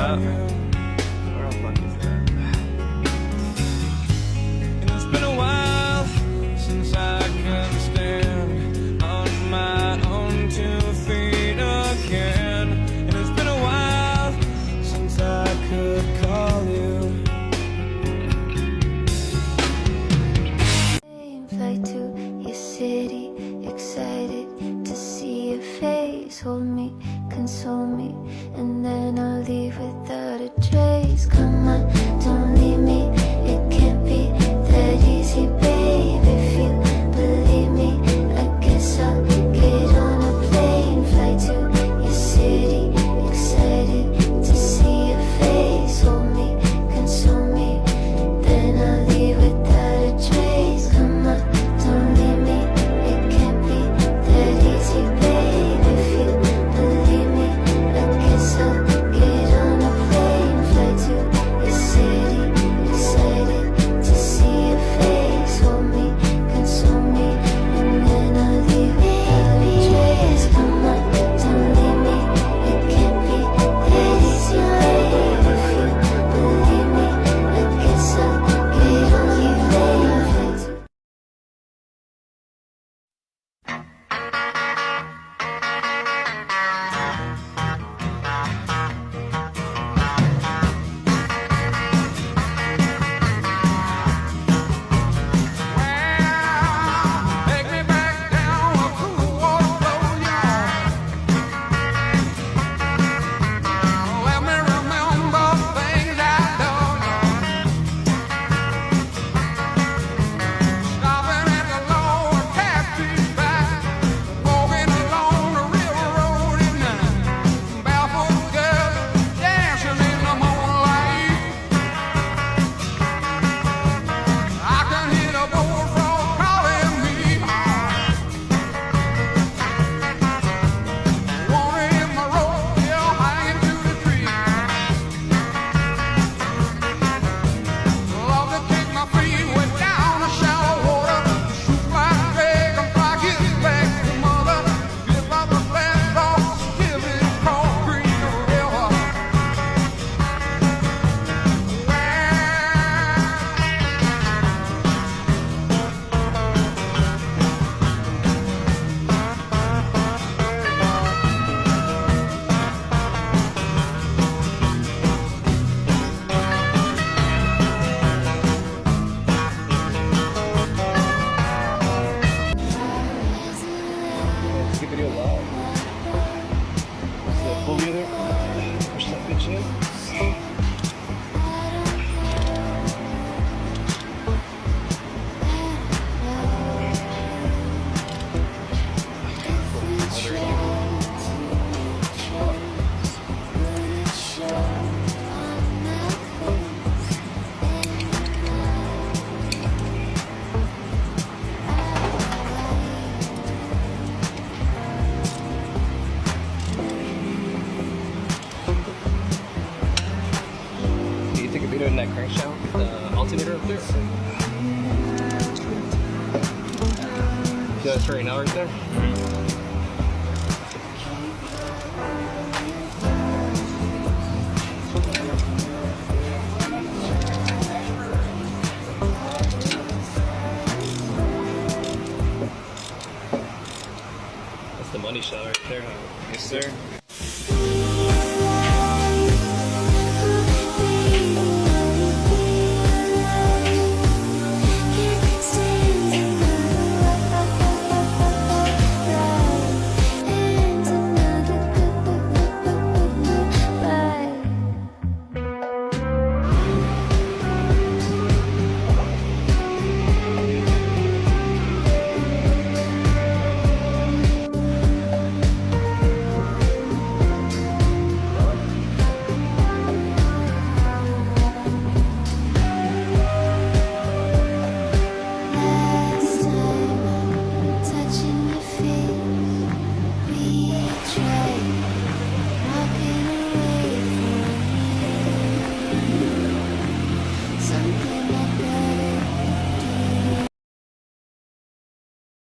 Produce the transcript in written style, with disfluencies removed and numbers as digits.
at? Where the fuck is it at? And it's been a while since I can stand on my own 2 feet again. And it's been a while since I could call you. Fly to your city, excited to see your face. Hold me, console me, and then I'll leave without a trace. Come on, don't leave me, it can't be that easy, babe. If you believe me, I guess I'll get on a plane. Fly to your city, excited to see your face. Hold me, console me, then I'll leave without a trace. Come on, don't leave me, it can't be that easy, babe. If you believe me, I guess I'll get on a plane. Fly to your city, excited to see your face. Hold me, console me, and then I'll leave without a trace. Come on, don't leave me, it can't be that easy, babe. If you believe me, I guess I'll get on a plane. Fly to Take me back down a cool water yard. Let me remember things I've done. Stopping at the lower taxi back, walking along the railroad at night. Barefoot girls dancing in the moonlight. I can hear the bullfrog calling me home. Wanna hit my roadkill hanging to the tree. Love to take my feet way down the shallow water. Shoot my drag and fly, get back to mother. Give up the fast off, give it across Green River. Get video live. So pull me there. Push that bitch in. Do you take a video in that crankshaft with the alternator up there? See that straight now right there? That's the money shot right there. Yes, sir.